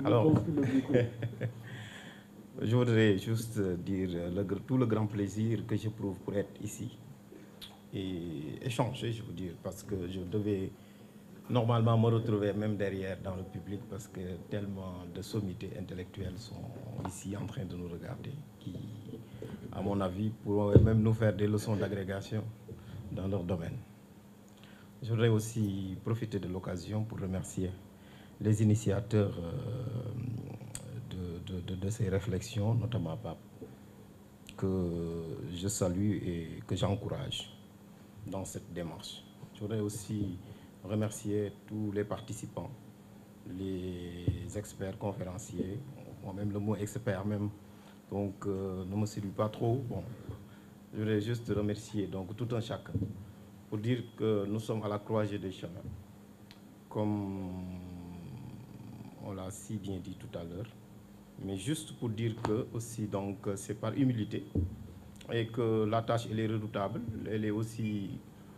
Alors, je voudrais juste dire tout le grand plaisir que j'éprouve pour être ici et échanger, je veux dire, parce que je devais normalement me retrouver même derrière dans le public parce que tellement de sommités intellectuelles sont ici en train de nous regarder, qui, à mon avis, pourraient même nous faire des leçons d'agrégation dans leur domaine. Je voudrais aussi profiter de l'occasion pour remercier les initiateurs de ces réflexions, notamment Pape, que je salue et que j'encourage dans cette démarche. Je voudrais aussi remercier tous les participants, les experts conférenciers, moi-même le mot expert même, donc ne me séduit pas trop. Bon, je voudrais juste remercier donc tout un chacun pour dire que nous sommes à la croisée des chemins, comme on l'a si bien dit tout à l'heure, mais juste pour dire que aussi donc c'est par humilité et que la tâche elle est redoutable, elle est aussi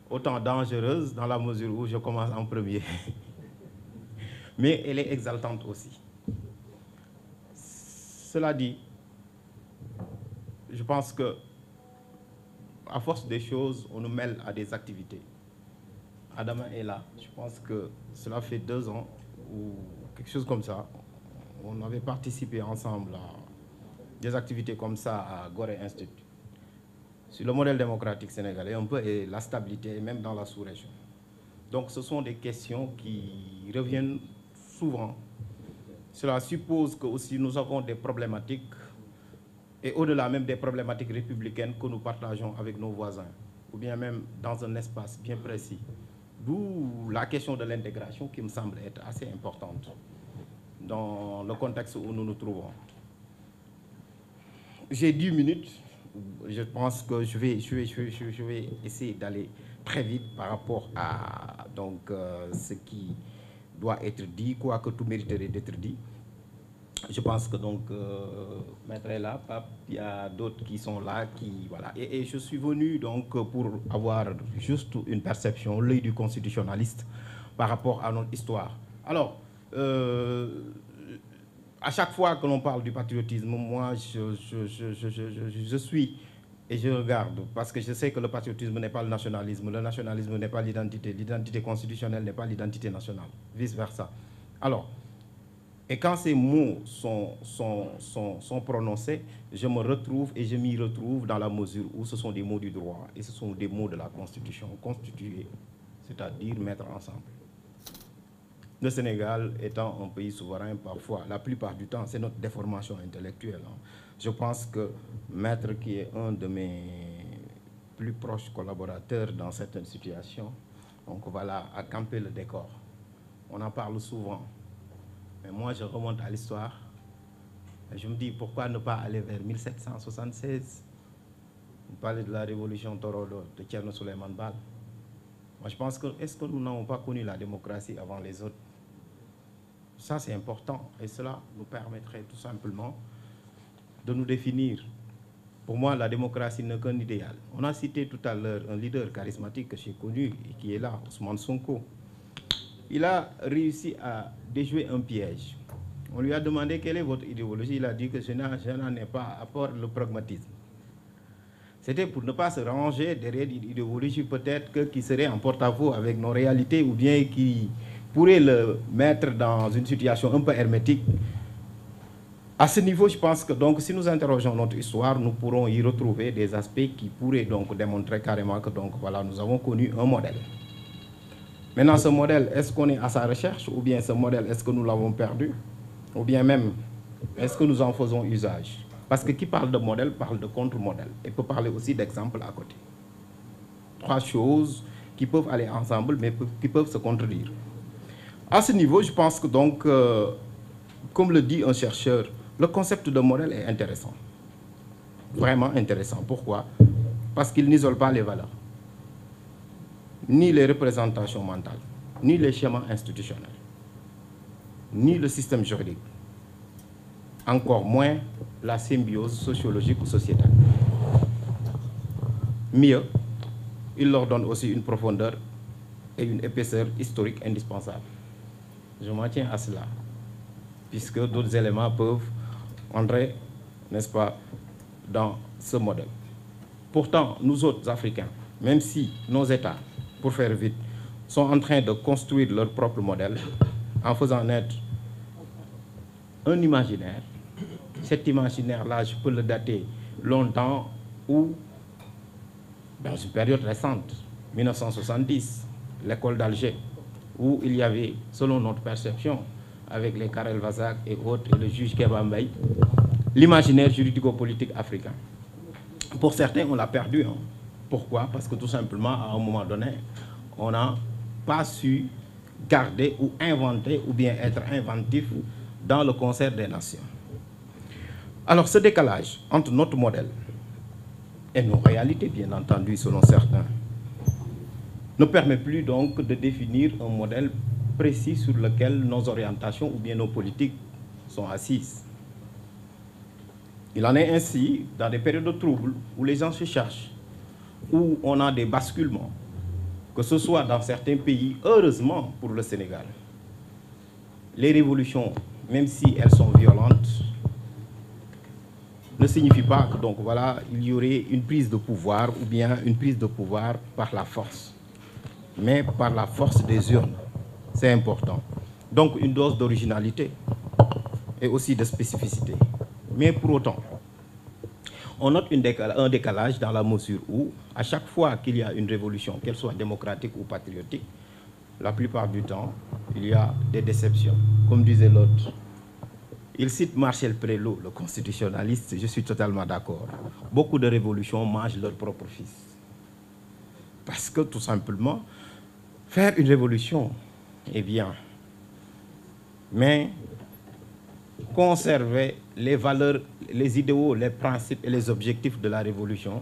autant dangereuse dans la mesure où je commence en premier, mais elle est exaltante aussi. Cela dit, je pense que à force des choses, on nous mêle à des activités. Adama est là, je pense que cela fait 2 ans ou quelque chose comme ça. On avait participé ensemble à des activités comme ça à Gorée Institute, sur le modèle démocratique sénégalais, un peu, et la stabilité, même dans la sous-région. Donc ce sont des questions qui reviennent souvent. Cela suppose que aussi nous avons des problématiques, et au-delà même des problématiques républicaines que nous partageons avec nos voisins, ou bien même dans un espace bien précis. D'où la question de l'intégration qui me semble être assez importante dans le contexte où nous nous trouvons. J'ai 10 minutes. Je pense que je vais essayer d'aller très vite par rapport à donc, ce qui doit être dit, quoi que tout mériterait d'être dit. Je pense que donc, Maître est là, Pape, il y a d'autres qui sont là, qui, voilà. Et je suis venu donc pour avoir juste une perception, l'œil du constitutionnaliste par rapport à notre histoire. Alors, à chaque fois que l'on parle du patriotisme, moi, je suis et je regarde, parce que je sais que le patriotisme n'est pas le nationalisme n'est pas l'identité constitutionnelle n'est pas l'identité nationale, vice-versa. Alors, et quand ces mots sont prononcés, je me retrouve et je m'y retrouve dans la mesure où ce sont des mots du droit et ce sont des mots de la Constitution, constituer, c'est-à-dire mettre ensemble. Le Sénégal étant un pays souverain, parfois, la plupart du temps, c'est notre déformation intellectuelle. Je pense que Maître, qui est un de mes plus proches collaborateurs dans certaines situations, donc voilà, a campé le décor. On en parle souvent. Mais moi, je remonte à l'histoire. Je me dis, pourquoi ne pas aller vers 1776? Vous parlez de la révolution Torodo de Thierno Souleymane Baal. Moi, je pense que, est-ce que nous n'avons pas connu la démocratie avant les autres? Ça, c'est important. Et cela nous permettrait tout simplement de nous définir. Pour moi, la démocratie n'est qu'un idéal. On a cité tout à l'heure un leader charismatique que j'ai connu et qui est là, Ousmane Sonko. Il a réussi à déjouer un piège. On lui a demandé quelle est votre idéologie. Il a dit que je n'en ai pas, à part le pragmatisme. C'était pour ne pas se ranger derrière une idéologie peut-être qui serait en porte-à-faux avec nos réalités ou bien qui pourrait le mettre dans une situation un peu hermétique. À ce niveau, je pense que donc, si nous interrogeons notre histoire, nous pourrons y retrouver des aspects qui pourraient donc démontrer carrément que donc, voilà, nous avons connu un modèle. Maintenant, ce modèle, est-ce qu'on est à sa recherche ou bien ce modèle, est-ce que nous l'avons perdu? Ou bien même, est-ce que nous en faisons usage? Parce que qui parle de modèle parle de contre-modèle et peut parler aussi d'exemple à côté. 3 choses qui peuvent aller ensemble mais qui peuvent se contredire. À ce niveau, je pense que donc, comme le dit un chercheur, le concept de modèle est intéressant. Vraiment intéressant. Pourquoi? Parce qu'il n'isole pas les valeurs, ni les représentations mentales, ni les schémas institutionnels, ni le système juridique, encore moins la symbiose sociologique ou sociétale. Mieux, il leur donne aussi une profondeur et une épaisseur historique indispensable. Je m'en tiens à cela. puisque d'autres éléments peuvent entrer, n'est-ce pas, dans ce modèle. Pourtant, nous autres Africains, même si nos États, pour faire vite, sont en train de construire leur propre modèle en faisant naître un imaginaire, cet imaginaire-là, je peux le dater longtemps ou dans une période récente, 1970, l'école d'Alger, où il y avait, selon notre perception, avec les Karel Vazak et autres, et le juge Kéba Mbaye, l'imaginaire juridico-politique africain. Pour certains, on l'a perdu. Hein. Pourquoi? Parce que tout simplement, à un moment donné, on n'a pas su garder ou inventer ou bien être inventif dans le concert des nations. Alors, ce décalage entre notre modèle et nos réalités, bien entendu, selon certains, ne permet plus donc de définir un modèle précis sur lequel nos orientations ou bien nos politiques sont assises. Il en est ainsi dans des périodes de troubles où les gens se cherchent, où on a des basculements, que ce soit dans certains pays, heureusement pour le Sénégal. Les révolutions, même si elles sont violentes, ne signifient pas que donc, voilà, il y aurait une prise de pouvoir ou bien une prise de pouvoir par la force, mais par la force des urnes. C'est important. Donc une dose d'originalité et aussi de spécificité. Mais pour autant, on note un décalage dans la mesure où, à chaque fois qu'il y a une révolution, qu'elle soit démocratique ou patriotique, la plupart du temps, il y a des déceptions. Comme disait l'autre, il cite Marcel Prélot, le constitutionnaliste, je suis totalement d'accord. Beaucoup de révolutions mangent leur propre fils. Parce que, tout simplement, faire une révolution est bien, mais conserver les valeurs, les idéaux, les principes et les objectifs de la révolution,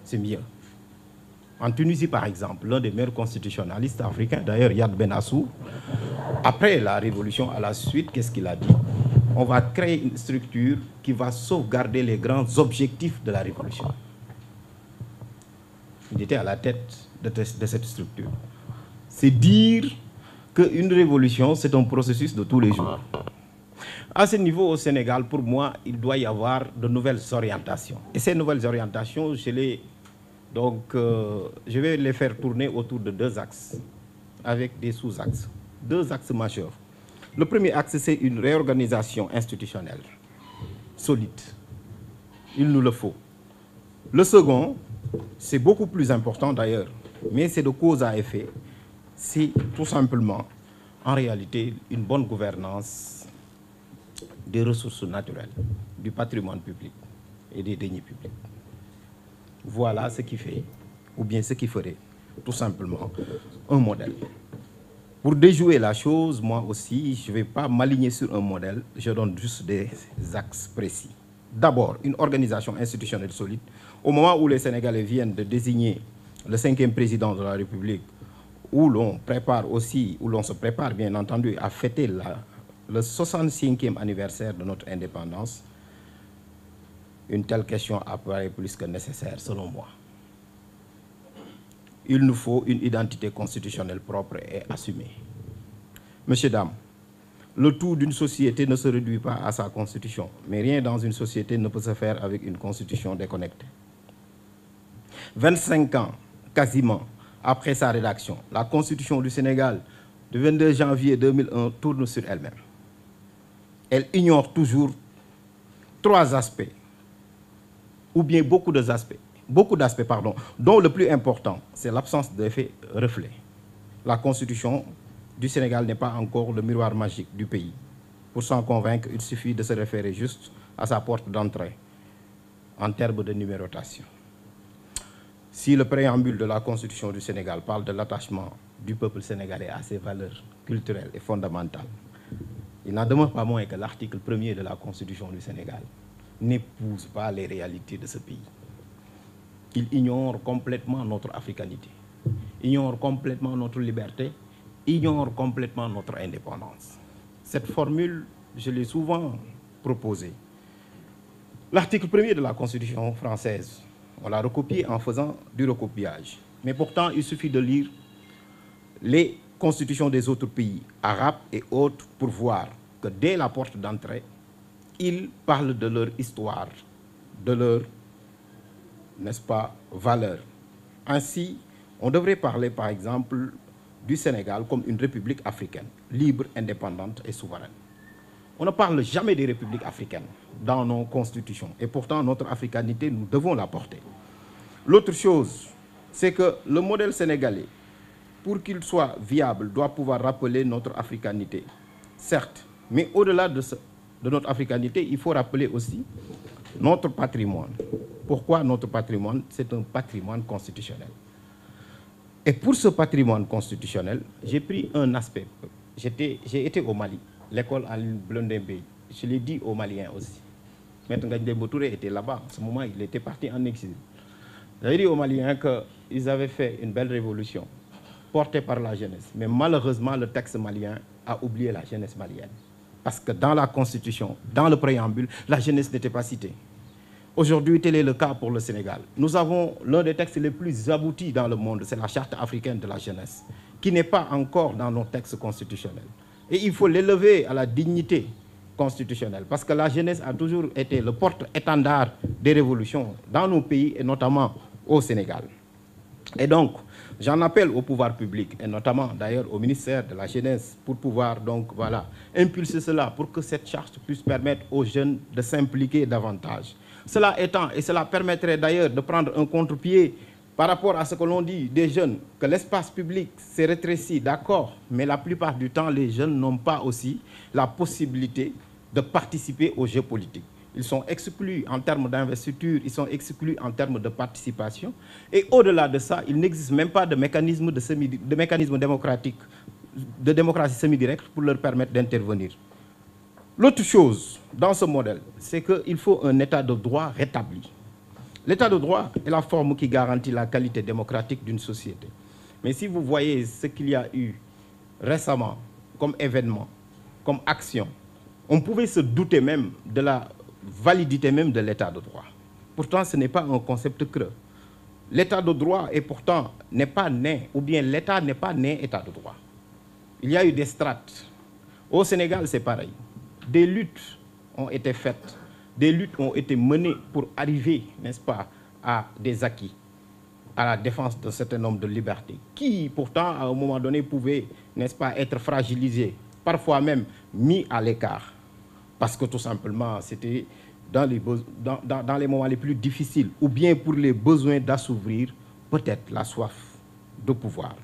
c'est mieux. En Tunisie, par exemple, l'un des meilleurs constitutionnalistes africains, d'ailleurs Yad Benhassou, après la révolution, à la suite, qu'est-ce qu'il a dit? On va créer une structure qui va sauvegarder les grands objectifs de la révolution. Il était à la tête de cette structure. C'est dire qu'une révolution, c'est un processus de tous les jours. À ce niveau, au Sénégal, pour moi, il doit y avoir de nouvelles orientations. Et ces nouvelles orientations, je vais les faire tourner autour de deux axes, avec des sous-axes. Deux axes majeurs. Le premier axe, c'est une réorganisation institutionnelle solide. Il nous le faut. Le second, c'est beaucoup plus important d'ailleurs, mais c'est de cause à effet. C'est tout simplement, en réalité, une bonne gouvernance des ressources naturelles, du patrimoine public et des deniers publics. Voilà ce qui fait, ou bien ce qui ferait, tout simplement, un modèle. Pour déjouer la chose, moi aussi, je ne vais pas m'aligner sur un modèle, je donne juste des axes précis. D'abord, une organisation institutionnelle solide. Au moment où les Sénégalais viennent de désigner le 5e président de la République, où l'on prépare aussi, où l'on se prépare bien entendu à fêter le 65e anniversaire de notre indépendance, une telle question apparaît plus que nécessaire, selon moi. Il nous faut une identité constitutionnelle propre et assumée. Messieurs, dames, le tout d'une société ne se réduit pas à sa constitution, mais rien dans une société ne peut se faire avec une constitution déconnectée. 25 ans, quasiment, après sa rédaction, la Constitution du Sénégal du 22 janvier 2001 tourne sur elle-même. Elle ignore toujours 3 aspects, ou bien beaucoup d'aspects, dont le plus important, c'est l'absence d'effet reflet. La Constitution du Sénégal n'est pas encore le miroir magique du pays. Pour s'en convaincre, il suffit de se référer juste à sa porte d'entrée, en termes de numérotation. Si le préambule de la Constitution du Sénégal parle de l'attachement du peuple sénégalais à ses valeurs culturelles et fondamentales, il n'en demeure pas moins que l'article 1er de la Constitution du Sénégal n'épouse pas les réalités de ce pays. Il ignore complètement notre africanité, ignore complètement notre liberté, ignore complètement notre indépendance. Cette formule, je l'ai souvent proposée. L'article 1er de la Constitution française, on l'a recopié en faisant du recopiage. Mais pourtant, il suffit de lire les constitutions des autres pays, arabes et autres, pour voir que dès la porte d'entrée, ils parlent de leur histoire, de leur, n'est-ce pas, valeur. Ainsi, on devrait parler, par exemple, du Sénégal comme une république africaine, libre, indépendante et souveraine. On ne parle jamais des républiques africaines dans nos constitutions. Et pourtant, notre africanité, nous devons la porter. L'autre chose, c'est que le modèle sénégalais, pour qu'il soit viable, doit pouvoir rappeler notre africanité. Certes, mais au-delà de notre africanité, il faut rappeler aussi notre patrimoine. Pourquoi notre patrimoine? C'est un patrimoine constitutionnel. Et pour ce patrimoine constitutionnel, j'ai pris un aspect. J'ai été au Mali, l'école à Blondin-Bey. Je l'ai dit aux Maliens aussi. Maître Ngagne Touré était là-bas. En ce moment, il était parti en exil. J'avais dit aux Maliens qu'ils avaient fait une belle révolution portée par la jeunesse. Mais malheureusement, le texte malien a oublié la jeunesse malienne. Parce que dans la Constitution, dans le préambule, la jeunesse n'était pas citée. Aujourd'hui, tel est le cas pour le Sénégal. Nous avons l'un des textes les plus aboutis dans le monde, c'est la Charte africaine de la jeunesse, qui n'est pas encore dans nos textes constitutionnels. Et il faut l'élever à la dignité constitutionnelle, parce que la jeunesse a toujours été le porte-étendard des révolutions dans nos pays, et notamment au Sénégal. Et donc, j'en appelle au pouvoir public, et notamment d'ailleurs au ministère de la Jeunesse, pour pouvoir donc, voilà, impulser cela, pour que cette charte puisse permettre aux jeunes de s'impliquer davantage. Cela étant, et cela permettrait d'ailleurs de prendre un contre-pied par rapport à ce que l'on dit des jeunes, que l'espace public s'est rétréci, d'accord, mais la plupart du temps, les jeunes n'ont pas aussi la possibilité de participer aux jeux politiques. Ils sont exclus en termes d'investiture, ils sont exclus en termes de participation. Et au-delà de ça, il n'existe même pas de mécanisme, démocratique, de démocratie semi-directe pour leur permettre d'intervenir. L'autre chose dans ce modèle, c'est qu'il faut un état de droit rétabli. L'état de droit est la forme qui garantit la qualité démocratique d'une société. Mais si vous voyez ce qu'il y a eu récemment comme événement, comme action, on pouvait se douter même de la validité même de l'état de droit. Pourtant, ce n'est pas un concept creux. L'état de droit est pourtant n'est pas né, ou bien l'état n'est pas né état de droit. Il y a eu des strates. Au Sénégal, c'est pareil. Des luttes ont été faites, des luttes ont été menées pour arriver, n'est-ce pas, à des acquis, à la défense d'un certain nombre de libertés, qui pourtant, à un moment donné, pouvaient, n'est-ce pas, être fragilisés, parfois même mis à l'écart. Parce que tout simplement, c'était dans les moments les plus difficiles, ou bien pour les besoins d'assouvir peut-être la soif de pouvoir.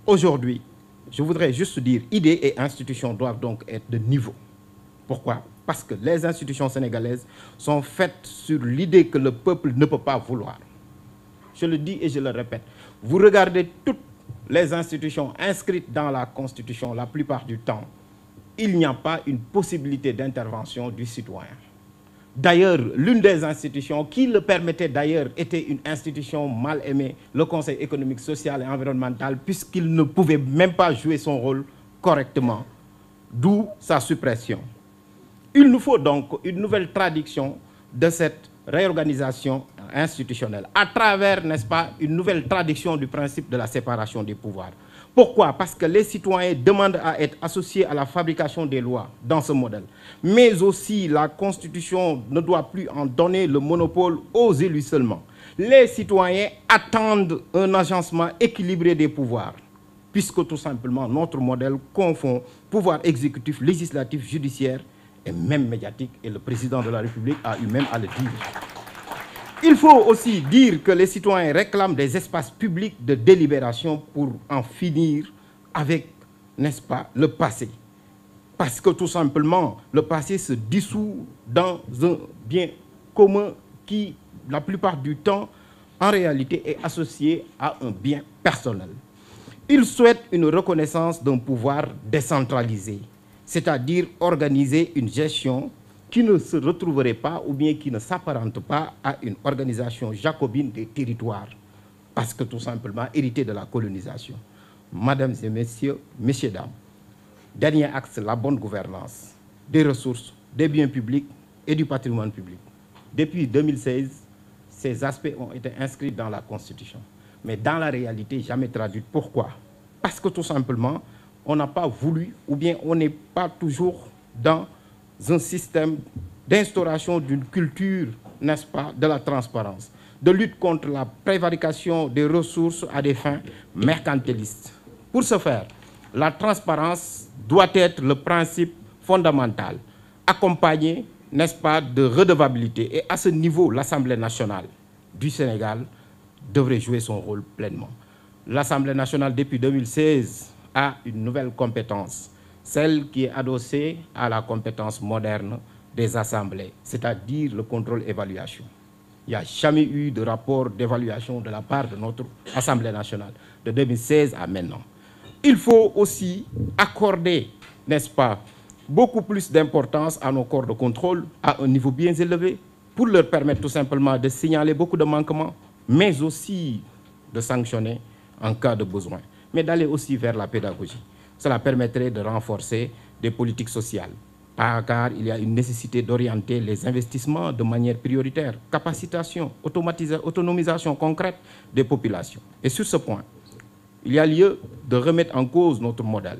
Aujourd'hui, je voudrais juste dire, idées et institutions doivent donc être de niveau. Pourquoi? Parce que les institutions sénégalaises sont faites sur l'idée que le peuple ne peut pas vouloir. Je le dis et je le répète. Vous regardez toutes les institutions inscrites dans la Constitution, la plupart du temps, il n'y a pas une possibilité d'intervention du citoyen. D'ailleurs, l'une des institutions qui le permettait d'ailleurs était une institution mal aimée, le Conseil économique, social et environnemental, puisqu'il ne pouvait même pas jouer son rôle correctement, d'où sa suppression. Il nous faut donc une nouvelle traduction de cette réorganisation institutionnelle, à travers, n'est-ce pas, une nouvelle traduction du principe de la séparation des pouvoirs. Pourquoi? Parce que les citoyens demandent à être associés à la fabrication des lois dans ce modèle. Mais aussi, la Constitution ne doit plus en donner le monopole aux élus seulement. Les citoyens attendent un agencement équilibré des pouvoirs, puisque tout simplement, notre modèle confond pouvoir exécutif, législatif, judiciaire et même médiatique, et le président de la République a eu même à le dire. Il faut aussi dire que les citoyens réclament des espaces publics de délibération pour en finir avec, n'est-ce pas, le passé. Parce que tout simplement, le passé se dissout dans un bien commun qui, la plupart du temps, en réalité, est associé à un bien personnel. Ils souhaitent une reconnaissance d'un pouvoir décentralisé, c'est-à-dire organiser une gestion qui ne se retrouverait pas ou bien qui ne s'apparente pas à une organisation jacobine des territoires, parce que tout simplement hérité de la colonisation. Mesdames et messieurs, messieurs, dames, dernier axe, la bonne gouvernance des ressources, des biens publics et du patrimoine public. Depuis 2016, ces aspects ont été inscrits dans la Constitution, mais dans la réalité, jamais traduits. Pourquoi? Parce que tout simplement, on n'a pas voulu, ou bien on n'est pas toujours dans un système d'instauration d'une culture, n'est-ce pas, de la transparence, de lutte contre la prévarication des ressources à des fins mercantilistes. Pour ce faire, la transparence doit être le principe fondamental, accompagné, n'est-ce pas, de redevabilité. Et à ce niveau, l'Assemblée nationale du Sénégal devrait jouer son rôle pleinement. L'Assemblée nationale, depuis 2016, a une nouvelle compétence, celle qui est adossée à la compétence moderne des assemblées, c'est-à-dire le contrôle-évaluation. Il n'y a jamais eu de rapport d'évaluation de la part de notre Assemblée nationale, de 2016 à maintenant. Il faut aussi accorder, n'est-ce pas, beaucoup plus d'importance à nos corps de contrôle à un niveau bien élevé pour leur permettre tout simplement de signaler beaucoup de manquements, mais aussi de sanctionner en cas de besoin, mais d'aller aussi vers la pédagogie. Cela permettrait de renforcer des politiques sociales, car il y a une nécessité d'orienter les investissements de manière prioritaire, capacitation, autonomisation concrète des populations. Et sur ce point, il y a lieu de remettre en cause notre modèle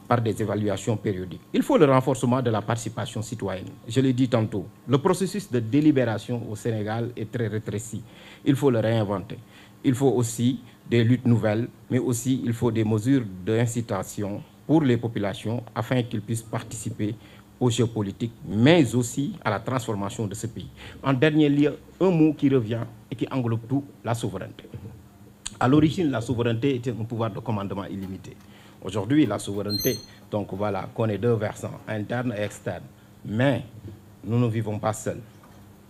par des évaluations périodiques. Il faut le renforcement de la participation citoyenne. Je l'ai dit tantôt, le processus de délibération au Sénégal est très rétréci. Il faut le réinventer. Il faut aussi des luttes nouvelles, mais aussi il faut des mesures d'incitation pour les populations afin qu'ils puissent participer aux jeux politiques, mais aussi à la transformation de ce pays. En dernier lieu, un mot qui revient et qui englobe tout, la souveraineté. À l'origine, la souveraineté était un pouvoir de commandement illimité. Aujourd'hui, la souveraineté, donc voilà, connaît deux versants, interne et externe. Mais nous ne vivons pas seuls.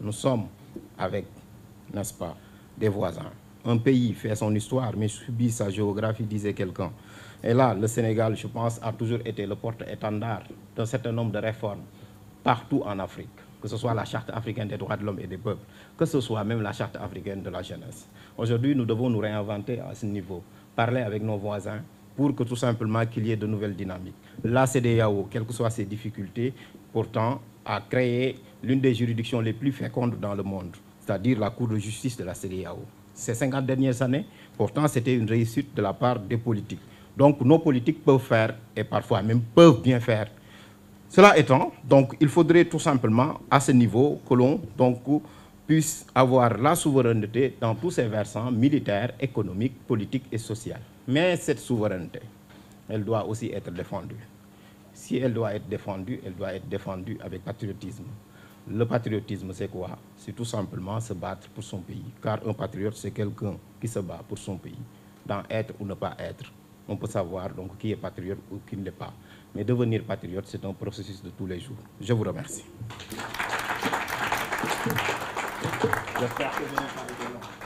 Nous sommes avec, n'est-ce pas, des voisins. Un pays fait son histoire, mais subit sa géographie, disait quelqu'un. Et là, le Sénégal, je pense, a toujours été le porte-étendard d'un certain nombre de réformes partout en Afrique, que ce soit la Charte africaine des droits de l'homme et des peuples, que ce soit même la Charte africaine de la jeunesse. Aujourd'hui, nous devons nous réinventer à ce niveau, parler avec nos voisins pour que tout simplement qu'il y ait de nouvelles dynamiques. La CEDEAO, quelles que soient ses difficultés, pourtant, a créé l'une des juridictions les plus fécondes dans le monde, c'est-à-dire la Cour de justice de la CEDEAO. Ces 50 dernières années, pourtant, c'était une réussite de la part des politiques. Donc, nos politiques peuvent faire, et parfois même peuvent bien faire. Cela étant, donc, il faudrait tout simplement, à ce niveau, que l'on puisse avoir la souveraineté dans tous ses versants militaires, économiques, politiques et sociaux. Mais cette souveraineté, elle doit aussi être défendue. Si elle doit être défendue avec patriotisme. Le patriotisme, c'est quoi? C'est tout simplement se battre pour son pays. Car un patriote, c'est quelqu'un qui se bat pour son pays. Dans être ou ne pas être, on peut savoir donc qui est patriote ou qui ne l'est pas. Mais devenir patriote, c'est un processus de tous les jours. Je vous remercie. J'espère que je n'ai pas été long.